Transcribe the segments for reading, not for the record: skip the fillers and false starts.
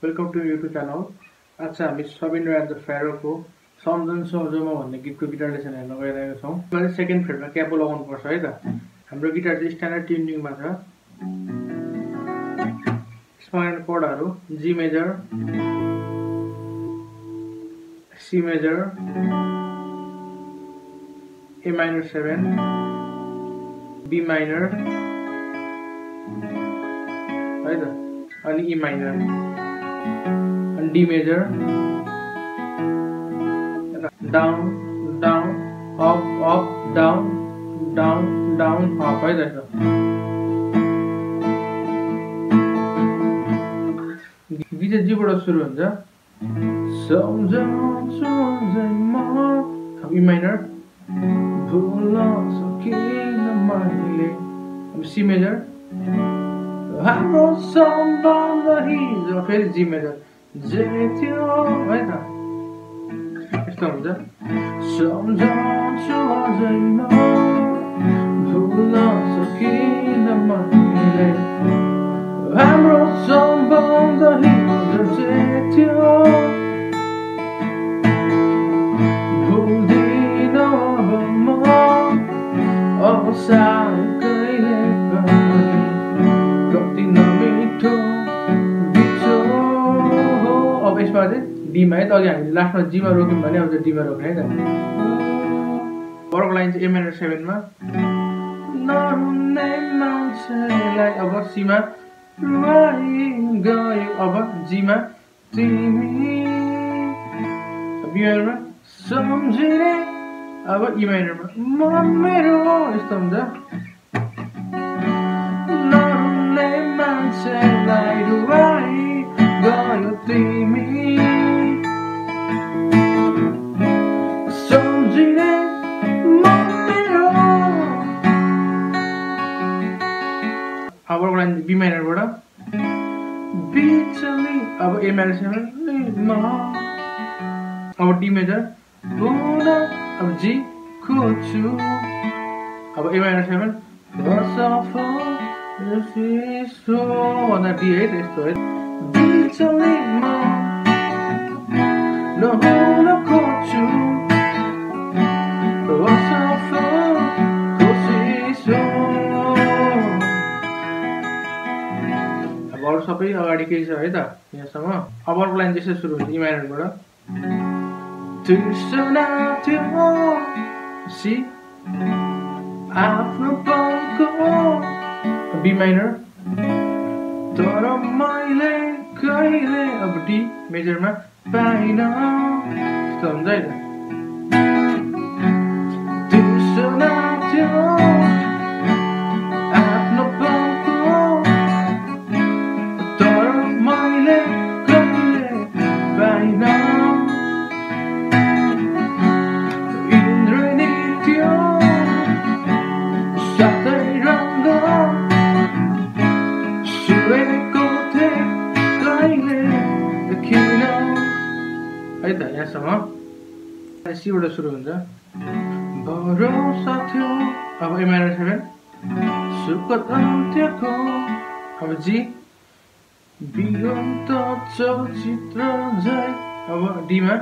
Welcome to YouTube channel. आज चाहिँ हामी सबिन्द्र एन्ड द फेरोको सम्झन सोझोमा भन्ने गीतको गिटार लेसन हेर्न गइरहेका छौँ। मैले सेकेन्ड फ्रेटमा क्यापो लगाउनु पर्छ है त। हाम्रो गिटार चाहिँ स्ट्यान्डर्ड ट्युनिङमा छ। स्मरण कोडहरु G major, C major, A minor 7, B minor है त, अनि E minor, अनि D major, down down up up down down down up है त। गीत चाहिँ जी बाट सुरु हुन्छ। सम्झन्छु अझैमा, अब E minor, भुल्न सकिन मैले, अब C major, हाम्रो सम्बन्ध हिजो, फेरि G major, जे थियो है त, यस्तो हुन्छ। सम्झन्छु अझैमा, भुल्न सकिन मैले, हाम्रो सम्बन्ध हिजो जे थियो, भुल्दिन अब म, अब सानो कहिले पनि, कति नमिठो बिचो हो। अब यसमा चाहिँ D मा है त, अघि हामीले लास्टमा G मा रोक्यौँ भने अब चाहिँ D मा रोक्ने है त। अर्को लाइन चाहिँ A minor 7 मा, नहुने मान्छेलाई, अब C मा रुवाई गयो, अब G मा तिमी, B minor मा सम्झिने, अब E minor मा म मेरो, यस्तो हुन्छ। नहुने मान्छेलाई रुवाई गयो तिमी, सम्झिने म मेरो। अब अर्को लाइन B minor बाट, बिचली, अब A minor 7 मा, अब D major, पुन अब G खोज्छु, अब A minor 7, असफल यस्तो भन्दा D है त, यस्तो है। बिचली म नहुन खोज्छु, असफल कोसिस हो। अब अरू सबै अगाडि केही छ है त यहाँसम्म। अब अर्को लाइन त्यसै सुरु हुन्छ E minor बाट, तृष्णा थियो C, आफ्नो पलको, B minor, तर मैले कहिले, अब D major मा पाइन, यस्तो हुन्छ है त। तृष्णा थियो आफ्नो पलको, तर मैले कहिले पाइन, इन्द्रनी थियो सातै रङ्ग, सुरेको थिए कहिले देखिन है त यहाँसम्म। C बाट सुरु हुन्छ, भरोसा थियो, अब A minor 7, सुखद अन्त्यको, अब G, बिगन्त चलचित्र झै, अब D मा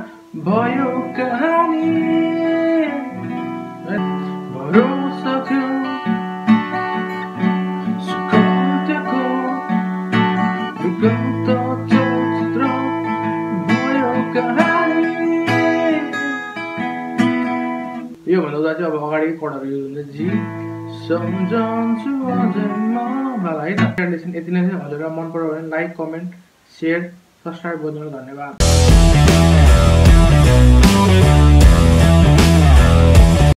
भयो कहानी, भरोसा थियो सुखद अन्त्यको, बिगन्त चलचित्र भयो कहानी। यो भन्दा चाहिँ अब अगाडि कोडहरु युज हुन्छ। G, सम्झन्छु अझैमा मलाई है त। लेसन यति नै छ। हजुरलाई मन पर्यो भने लाइक, कमेन्ट, शेयर, सब्स्क्राइब गर्नु। धन्यवाद।